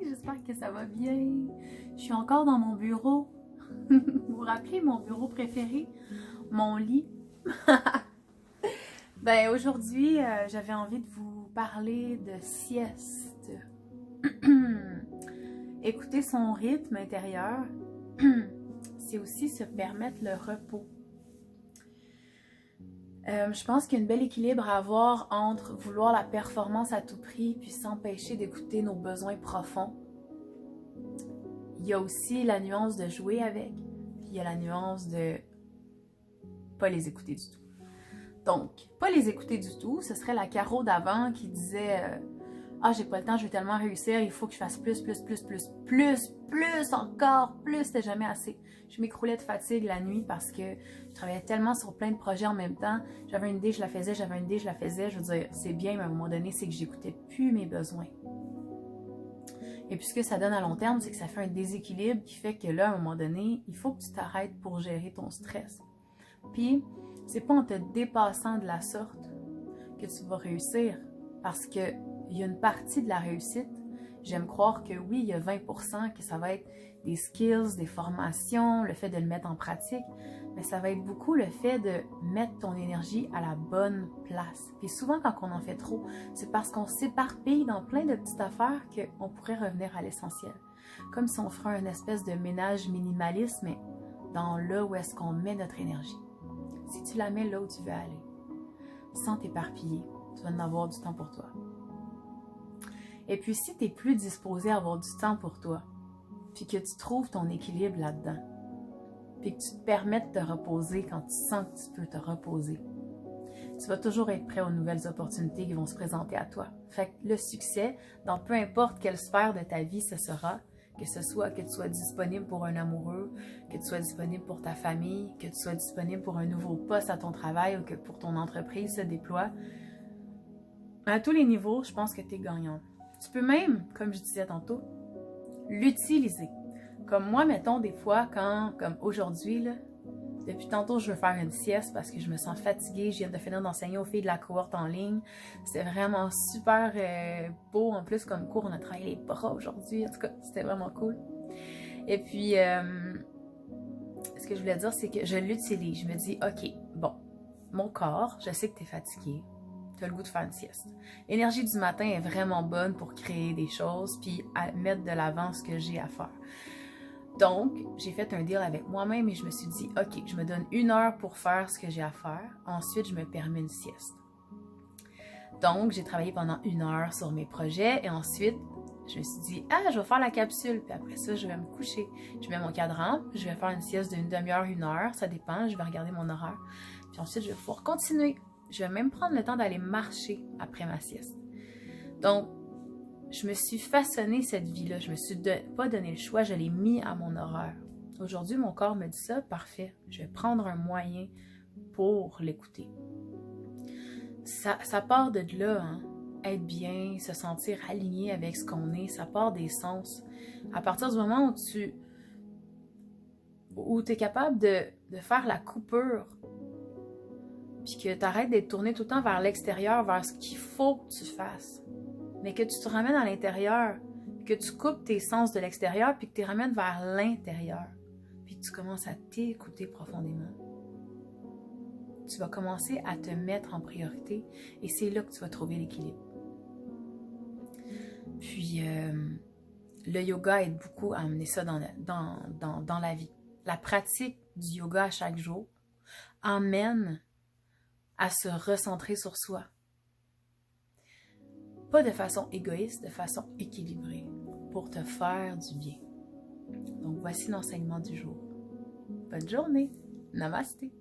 J'espère que ça va bien. Je suis encore dans mon bureau. Vous vous rappelez mon bureau préféré? Mon lit. Ben aujourd'hui, j'avais envie de vous parler de sieste. Écouter son rythme intérieur, c'est aussi se permettre le repos. Je pense qu'il y a un bel équilibre à avoir entre vouloir la performance à tout prix puis s'empêcher d'écouter nos besoins profonds. Il y a aussi la nuance de jouer avec, puis il y a la nuance de pas les écouter du tout. Donc, pas les écouter du tout, ce serait la Caro d'avant qui disait ah, j'ai pas le temps, je vais tellement réussir, il faut que je fasse plus, encore plus, c'était jamais assez. Je m'écroulais de fatigue la nuit parce que je travaillais tellement sur plein de projets en même temps. J'avais une idée, je la faisais, j'avais une idée, je la faisais. Je veux dire, c'est bien, mais à un moment donné, c'est que j'écoutais plus mes besoins. Et puis ce que ça donne à long terme, c'est que ça fait un déséquilibre qui fait que là, à un moment donné, il faut que tu t'arrêtes pour gérer ton stress. Puis, c'est pas en te dépassant de la sorte que tu vas réussir, parce que il y a une partie de la réussite, j'aime croire que oui, il y a 20% que ça va être des skills, des formations, le fait de le mettre en pratique, mais ça va être beaucoup le fait de mettre ton énergie à la bonne place. Puis souvent, quand on en fait trop, c'est parce qu'on s'éparpille dans plein de petites affaires qu'on pourrait revenir à l'essentiel. Comme si on ferait une espèce de ménage minimaliste, mais dans là où est-ce qu'on met notre énergie. Si tu la mets là où tu veux aller, sans t'éparpiller, tu vas en avoir du temps pour toi. Et puis, si tu n'es plus disposé à avoir du temps pour toi, puis que tu trouves ton équilibre là-dedans, puis que tu te permets de te reposer quand tu sens que tu peux te reposer, tu vas toujours être prêt aux nouvelles opportunités qui vont se présenter à toi. Fait que le succès, dans peu importe quelle sphère de ta vie ce sera, que ce soit que tu sois disponible pour un amoureux, que tu sois disponible pour ta famille, que tu sois disponible pour un nouveau poste à ton travail ou que pour ton entreprise se déploie, à tous les niveaux, je pense que tu es gagnant. Tu peux même, comme je disais tantôt, l'utiliser. Comme moi, mettons, des fois, comme aujourd'hui, là, depuis tantôt, je veux faire une sieste parce que je me sens fatiguée. Je viens de finir d'enseigner aux filles de la cohorte en ligne. C'était vraiment super beau. En plus, comme cours, on a travaillé les bras aujourd'hui. En tout cas, c'était vraiment cool. Et puis, ce que je voulais dire, c'est que je l'utilise. Je me dis, OK, bon, mon corps, je sais que tu es fatigué. Tu as le goût de faire une sieste. L'énergie du matin est vraiment bonne pour créer des choses puis à mettre de l'avant ce que j'ai à faire. Donc, j'ai fait un deal avec moi-même et je me suis dit, OK, je me donne 1 heure pour faire ce que j'ai à faire. Ensuite, je me permets une sieste. Donc, j'ai travaillé pendant 1 heure sur mes projets et ensuite, je me suis dit, ah, je vais faire la capsule. Puis après ça, je vais me coucher. Je mets mon cadran, je vais faire une sieste d'une demi-heure, 1 heure, ça dépend, je vais regarder mon horaire. Puis ensuite, je vais pouvoir continuer. Je vais même prendre le temps d'aller marcher après ma sieste. Donc, je me suis façonné cette vie-là. Je me suis pas donné le choix, je l'ai mis à mon horaire. Aujourd'hui, mon corps me dit ça, parfait. Je vais prendre un moyen pour l'écouter. Ça part de là, hein? Être bien, se sentir aligné avec ce qu'on est, ça part des sens. À partir du moment où tu es capable de faire la coupure, puis que tu arrêtes d'être tourné tout le temps vers l'extérieur, vers ce qu'il faut que tu fasses, mais que tu te ramènes à l'intérieur, que tu coupes tes sens de l'extérieur, puis que tu les ramènes vers l'intérieur, puis que tu commences à t'écouter profondément. Tu vas commencer à te mettre en priorité, et c'est là que tu vas trouver l'équilibre. Puis, le yoga aide beaucoup à amener ça dans la vie. La pratique du yoga à chaque jour emmène à se recentrer sur soi. Pas de façon égoïste, de façon équilibrée, pour te faire du bien. Donc voici l'enseignement du jour. Bonne journée! Namasté!